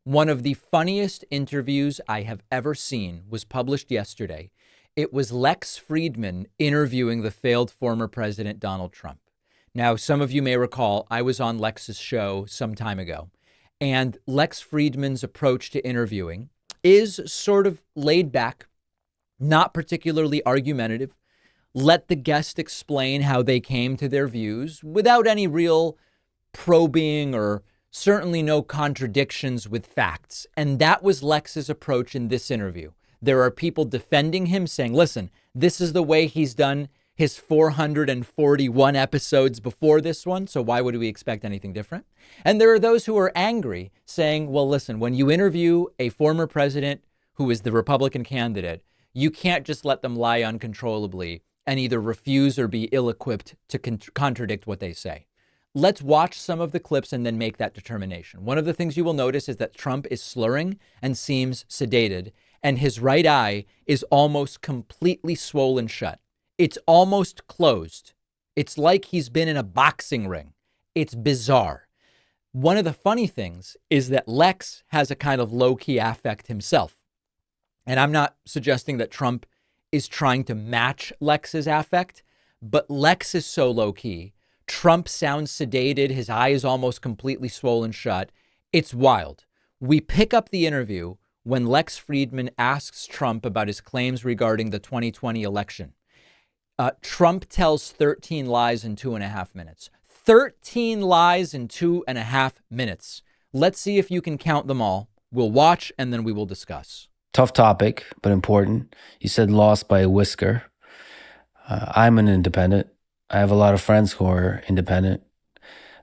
One of the funniest interviews I have ever seen was published yesterday. It was Lex Fridman interviewing the failed former president, Donald Trump. Now, some of you may recall I was on Lex's show some time ago, and Lex Fridman's approach to interviewing is sort of laid back, not particularly argumentative. Let the guest explain how they came to their views without any real probing or certainly no contradictions with facts. And that was Lex's approach in this interview. There are people defending him saying, listen, this is the way he's done his 441 episodes before this one, so why would we expect anything different? And there are those who are angry saying, well, listen, when you interview a former president who is the Republican candidate, you can't just let them lie uncontrollably and either refuse or be ill-equipped to contradict what they say. Let's watch some of the clips and then make that determination. One of the things you will notice is that Trump is slurring and seems sedated, and his right eye is almost completely swollen shut. It's almost closed. It's like he's been in a boxing ring. It's bizarre. One of the funny things is that Lex has a kind of low-key affect himself. And I'm not suggesting that Trump is trying to match Lex's affect, but Lex is so low-key. Trump sounds sedated. His eye is almost completely swollen shut. It's wild. We pick up the interview when Lex Fridman asks Trump about his claims regarding the 2020 election. Trump tells 13 lies in 2.5 minutes. 13 lies in 2.5 minutes. Let's see if you can count them all. We'll watch and then we will discuss. Tough topic, but important. You said lost by a whisker. I'm an independent. I have a lot of friends who are independent,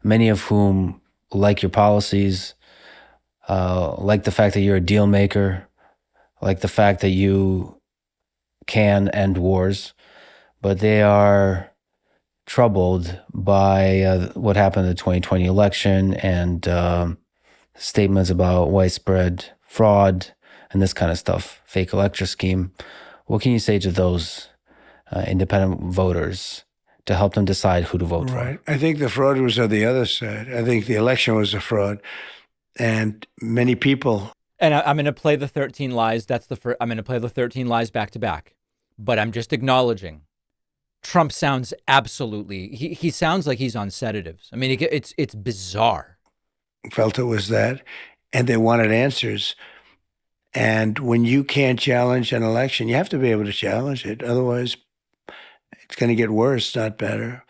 many of whom like your policies, like the fact that you're a deal maker, like the fact that you can end wars, but they are troubled by what happened in the 2020 election and statements about widespread fraud and this kind of stuff, fake electoral scheme. What can you say to those independent voters to help them decide who to vote for? I think the fraud was on the other side. I think the election was a fraud. And many people... And I'm going to play the 13 lies. I'm going to play the 13 lies back to back. But I'm just acknowledging Trump sounds absolutely... He sounds like he's on sedatives. I mean, it's bizarre. Felt it was that. And they wanted answers. And when you can't challenge an election, you have to be able to challenge it. Otherwise, it's going to get worse, not better.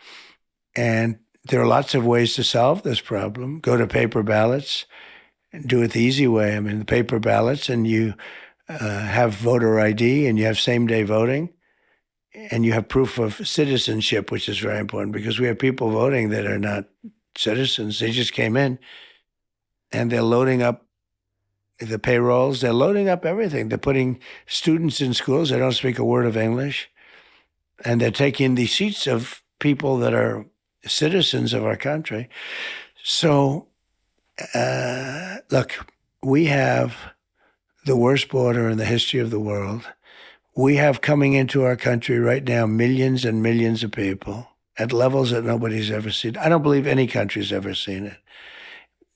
And there are lots of ways to solve this problem. Go to paper ballots and do it the easy way. I mean, the paper ballots, and you have voter ID and you have same-day voting and you have proof of citizenship, which is very important because we have people voting that are not citizens. They just came in and they're loading up the payrolls. They're loading up everything. They're putting students in schools. They don't speak a word of English. And they're taking the seats of people that are citizens of our country. So, look, we have the worst border in the history of the world. We have coming into our country right now millions and millions of people at levels that nobody's ever seen. I don't believe any country's ever seen it.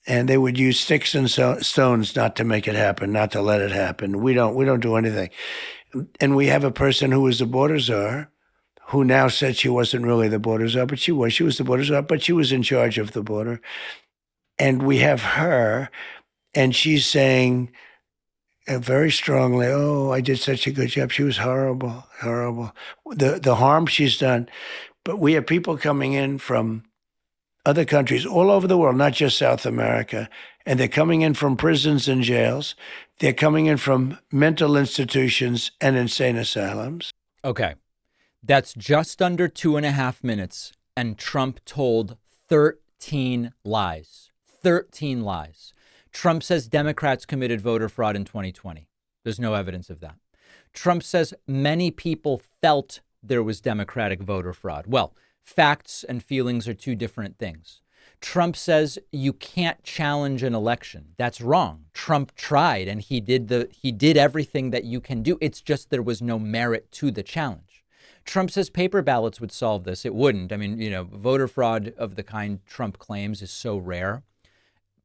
And they would use sticks and stones not to make it happen, not to let it happen. We don't do anything. And we have a person who was the border czar, who now said she wasn't really the border czar, but she was. She was the border czar, but she was in charge of the border. And we have her, and she's saying very strongly, oh, I did such a good job. She was horrible, horrible. The harm she's done. But we have people coming in from other countries all over the world, not just South America, and they're coming in from prisons and jails. They're coming in from mental institutions and insane asylums. Okay. That's just under 2.5 minutes, and Trump told 13 lies. 13 lies. Trump says Democrats committed voter fraud in 2020. There's no evidence of that. Trump says many people felt there was Democratic voter fraud. Well, facts and feelings are two different things. Trump says you can't challenge an election. That's wrong. Trump tried, and he did everything that you can do. It's just there was no merit to the challenge. Trump says paper ballots would solve this. It wouldn't. I mean, voter fraud of the kind Trump claims is so rare.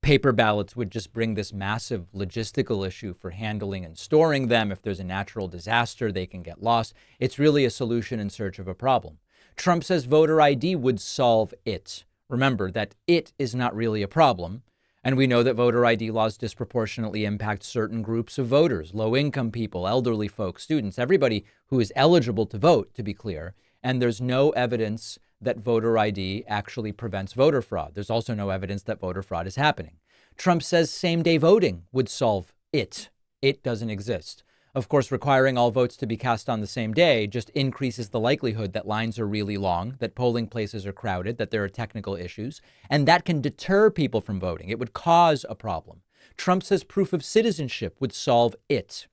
Paper ballots would just bring this massive logistical issue for handling and storing them. If there's a natural disaster, they can get lost. It's really a solution in search of a problem. Trump says voter ID would solve it. Remember that it is not really a problem. And we know that voter ID laws disproportionately impact certain groups of voters, low-income people, elderly folks, students, everybody who is eligible to vote, to be clear. And there's no evidence that voter ID actually prevents voter fraud. There's also no evidence that voter fraud is happening. Trump says same-day voting would solve it. It doesn't exist. Of course, requiring all votes to be cast on the same day just increases the likelihood that lines are really long, that polling places are crowded, that there are technical issues, and that can deter people from voting. It would cause a problem. Trump says proof of citizenship would solve it.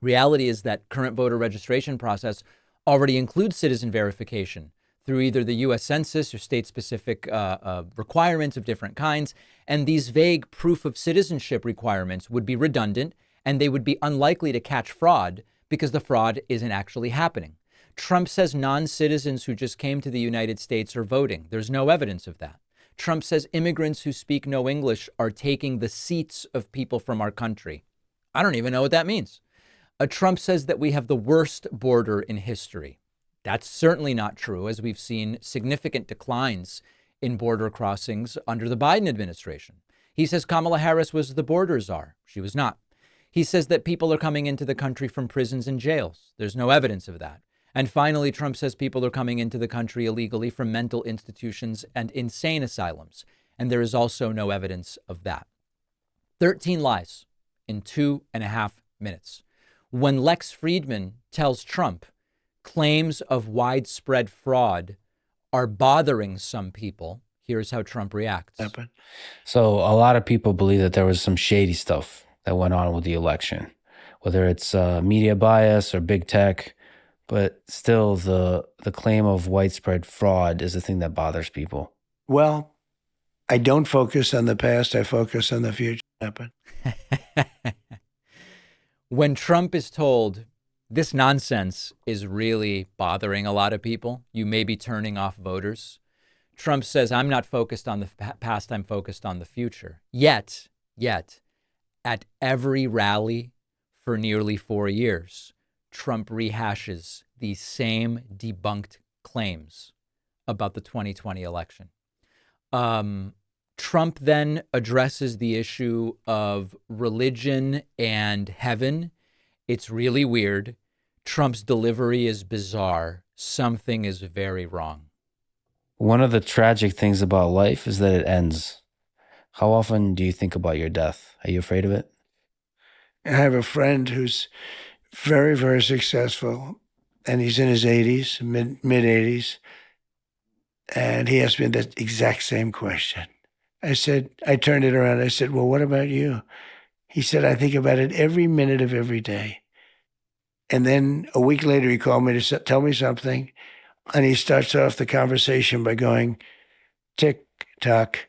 Reality is that current voter registration process already includes citizen verification through either the U.S. Census or state-specific requirements of different kinds. And these vague proof of citizenship requirements would be redundant, and they would be unlikely to catch fraud because the fraud isn't actually happening. Trump says non-citizens who just came to the United States are voting. There's no evidence of that. Trump says immigrants who speak no English are taking the seats of people from our country. I don't even know what that means. Trump says that we have the worst border in history. That's certainly not true, as we've seen significant declines in border crossings under the Biden administration. He says Kamala Harris was the border czar. She was not. He says that people are coming into the country from prisons and jails. There's no evidence of that. And finally, Trump says people are coming into the country illegally from mental institutions and insane asylums. And there is also no evidence of that. 13 lies in 2.5 minutes. When Lex Fridman tells Trump claims of widespread fraud are bothering some people, here's how Trump reacts. So a lot of people believe that there was some shady stuff that went on with the election, whether it's media bias or big tech, but still the claim of widespread fraud is the thing that bothers people. Well, I don't focus on the past. I focus on the future. When Trump is told this nonsense is really bothering a lot of people, you may be turning off voters, Trump says, I'm not focused on the past, I'm focused on the future. Yet, at every rally for nearly 4 years, Trump rehashes these same debunked claims about the 2020 election. Trump then addresses the issue of religion and heaven. It's really weird. Trump's delivery is bizarre. Something is very wrong. One of the tragic things about life is that it ends. How often do you think about your death? Are you afraid of it? I have a friend who's very, very successful, and he's in his 80s, mid-80s, and he asked me that exact same question. I turned it around. I said, well, what about you? He said, I think about it every minute of every day. And then a week later, he called me to tell me something. And he starts off the conversation by going, tick, tock,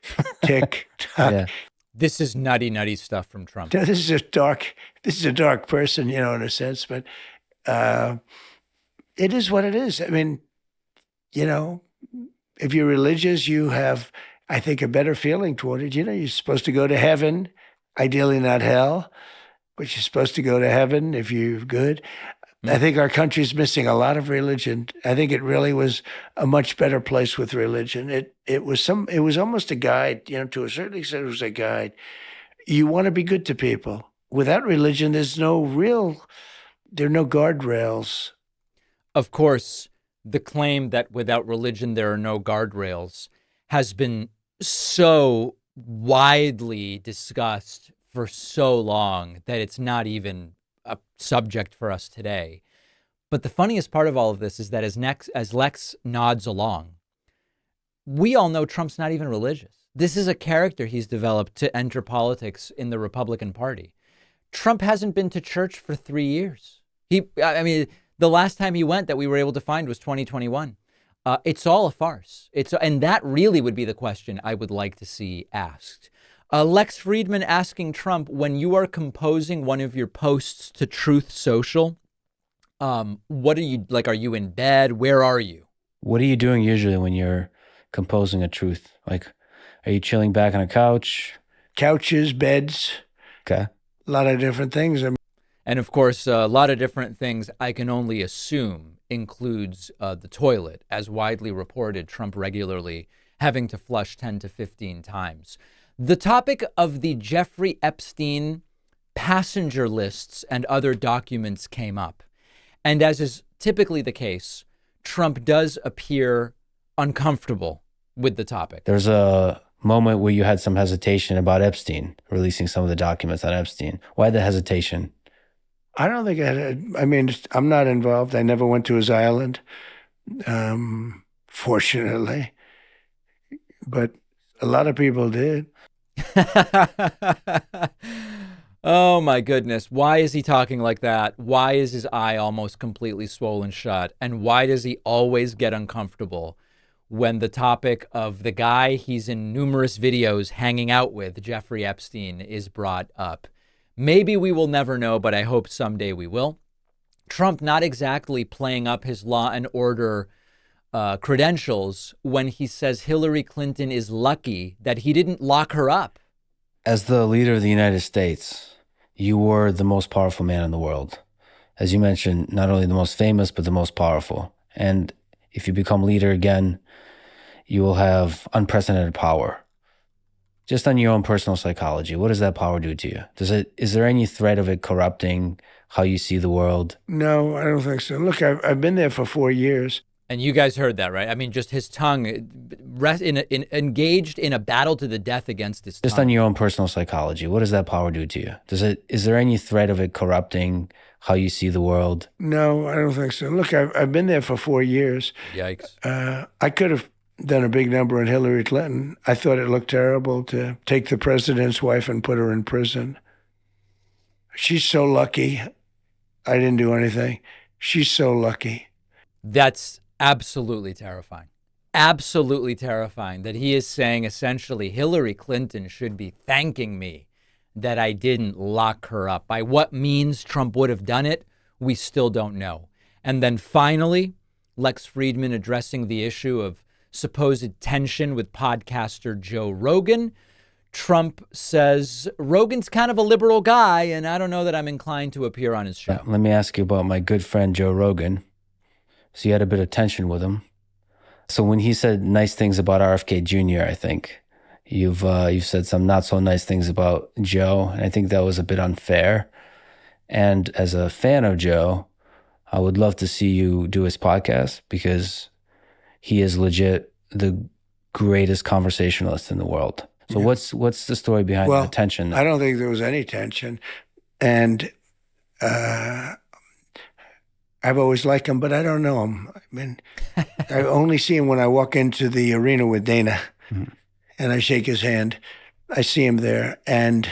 tick, tock. Yeah. This is nutty stuff from Trump. This is a dark person, in a sense, but it is what it is. I mean, if you're religious, you have, I think, a better feeling toward it. You're supposed to go to heaven, ideally not hell, but you're supposed to go to heaven if you're good. I think our country's missing a lot of religion. I think it really was a much better place with religion. It was almost a guide, to a certain extent it was a guide. You want to be good to people. Without religion, there are no guardrails. Of course, the claim that without religion there are no guardrails has been so widely discussed for so long that it's not even a subject for us today. But the funniest part of all of this is that as Lex nods along, we all know Trump's not even religious. This is a character he's developed to enter politics in the Republican Party. Trump hasn't been to church for 3 years. The last time he went that we were able to find was 2021. It's all a farce. And that really would be the question I would like to see asked. Lex Fridman asking Trump, when you are composing one of your posts to Truth Social, what are you like? Are you in bed? Where are you? What are you doing usually when you're composing a truth? Like, are you chilling back on a couch, couches, beds, Okay. a lot of different things. And of course, a lot of different things I can only assume includes the toilet, as widely reported, Trump regularly having to flush 10 to 15 times. The topic of the Jeffrey Epstein passenger lists and other documents came up. And as is typically the case, Trump does appear uncomfortable with the topic. There's a moment where you had some hesitation about Epstein, releasing some of the documents on Epstein. Why the hesitation? I don't think I'm not involved. I never went to his island, fortunately. But a lot of people did. Oh my goodness. Why is he talking like that? Why is his eye almost completely swollen shut? And why does he always get uncomfortable when the topic of the guy he's in numerous videos hanging out with, Jeffrey Epstein, is brought up? Maybe we will never know, but I hope someday we will. Trump not exactly playing up his law and order credentials when he says Hillary Clinton is lucky that he didn't lock her up. As the leader of the United States, you were the most powerful man in the world. As you mentioned, not only the most famous, but the most powerful. And if you become leader again, you will have unprecedented power. Just on your own personal psychology, what does that power do to you? Is there any threat of it corrupting how you see the world? No, I don't think so. Look, I've been there for 4 years. And you guys heard that, right? I mean, just his tongue engaged in a battle to the death against his tongue. Just on your own personal psychology, what does that power do to you? Is there any threat of it corrupting how you see the world? No, I don't think so. Look, I've been there for 4 years. Yikes. I could have done a big number on Hillary Clinton. I thought it looked terrible to take the president's wife and put her in prison. She's so lucky. I didn't do anything. She's so lucky. That's absolutely terrifying. Absolutely terrifying that he is saying essentially Hillary Clinton should be thanking me that I didn't lock her up. By what means Trump would have done it, we still don't know. And then finally, Lex Fridman addressing the issue of supposed tension with podcaster Joe Rogan. Trump says Rogan's kind of a liberal guy, and I don't know that I'm inclined to appear on his show. Let me ask you about my good friend Joe Rogan. So you had a bit of tension with him. So when he said nice things about RFK Jr., I think you've said some not so nice things about Joe, and I think that was a bit unfair. And as a fan of Joe, I would love to see you do his podcast because he is legit the greatest conversationalist in the world. So yeah. What's the story behind the tension? I don't think there was any tension. And I've always liked him, but I don't know him. I mean, I only see him when I walk into the arena with Dana and I shake his hand. I see him there, and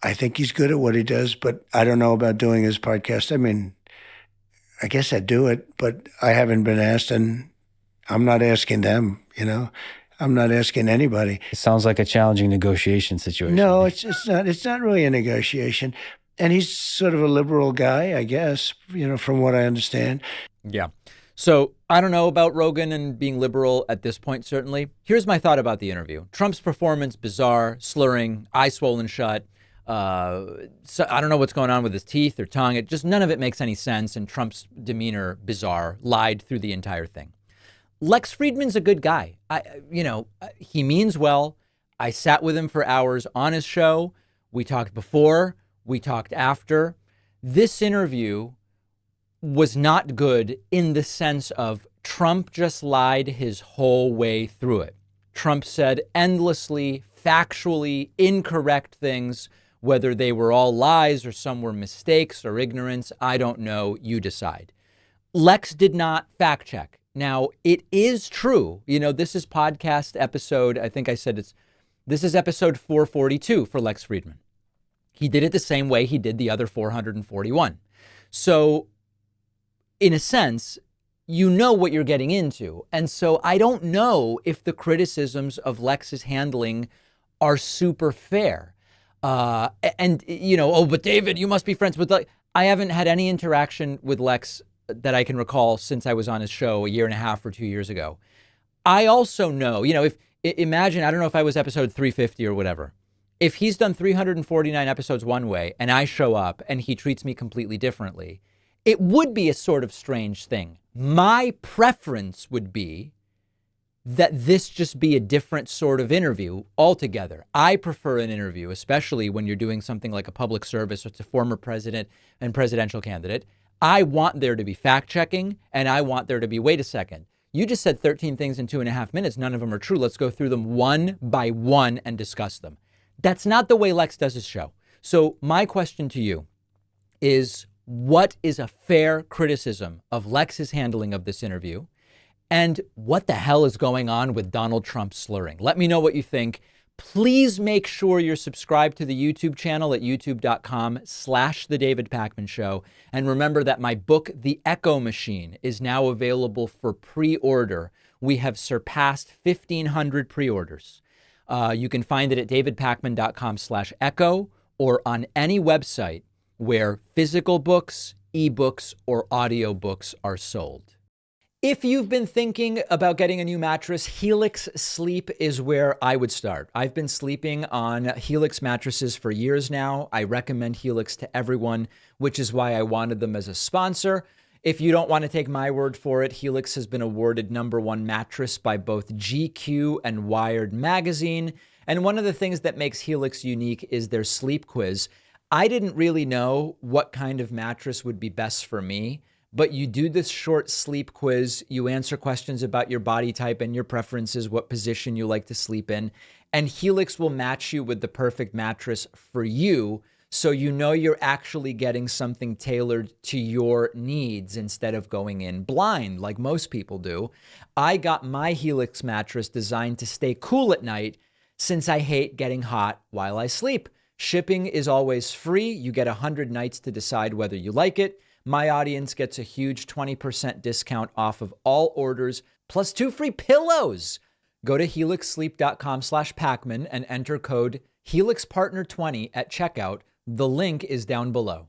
I think he's good at what he does, but I don't know about doing his podcast. I mean, I guess I'd do it, but I haven't been asked, and I'm not asking them, you know. I'm not asking anybody. It sounds like a challenging negotiation situation. No, it's not. It's not really a negotiation. And he's sort of a liberal guy, I guess, you know, from what I understand. Yeah. So I don't know about Rogan and being liberal at this point, certainly. Here's my thought about the interview. Trump's performance, bizarre, slurring, eye swollen shut. So I don't know what's going on with his teeth or tongue. It just, none of it makes any sense. And Trump's demeanor, bizarre, lied through the entire thing. Lex Fridman's a good guy. He means well. I sat with him for hours on his show. We talked before. We talked after. This interview was not good in the sense of Trump just lied his whole way through it. Trump said endlessly, factually incorrect things, whether they were all lies or some were mistakes or ignorance. I don't know. You decide. Lex did not fact check. Now, it is true. You know, this is podcast episode, I think I said this is episode 442 for Lex Fridman. He did it the same way he did the other 441. So, in a sense, you know what you're getting into. And so I don't know if the criticisms of Lex's handling are super fair. But David, you must be friends with Lex. I haven't had any interaction with Lex that I can recall since I was on his show a year and a half or 2 years ago. I also know, if imagine, I don't know if I was episode 350 or whatever. If he's done 349 episodes one way and I show up and he treats me completely differently, it would be a sort of strange thing. My preference would be that this just be a different sort of interview altogether. I prefer an interview, especially when you're doing something like a public service with a former president and presidential candidate. I want there to be fact checking, and I want there to be, wait a second, you just said 13 things in 2.5 minutes. None of them are true. Let's go through them one by one and discuss them. That's not the way Lex does his show. So my question to you is, what is a fair criticism of Lex's handling of this interview? And what the hell is going on with Donald Trump slurring? Let me know what you think. Please make sure you're subscribed to the YouTube channel at youtube.com/The David Pakman Show. And remember that my book, The Echo Machine, is now available for pre-order. We have surpassed 1,500 pre-orders. You can find it at davidpakman.com/echo or on any website where physical books, ebooks, or audiobooks are sold. If you've been thinking about getting a new mattress, Helix Sleep is where I would start. I've been sleeping on Helix mattresses for years now. I recommend Helix to everyone, which is why I wanted them as a sponsor. If you don't want to take my word for it, Helix has been awarded #1 mattress by both GQ and Wired magazine. And one of the things that makes Helix unique is their sleep quiz. I didn't really know what kind of mattress would be best for me, but you do this short sleep quiz. You answer questions about your body type and your preferences, what position you like to sleep in, and Helix will match you with the perfect mattress for you, so you know you're actually getting something tailored to your needs instead of going in blind like most people do. I got my Helix mattress designed to stay cool at night since I hate getting hot while I sleep. Shipping is always free. You get 100 nights to decide whether you like it. My audience gets a huge 20% discount off of all orders, plus 2 free pillows. Go to helixsleep.com/Pakman and enter code HelixPartner20 at checkout. The link is down below.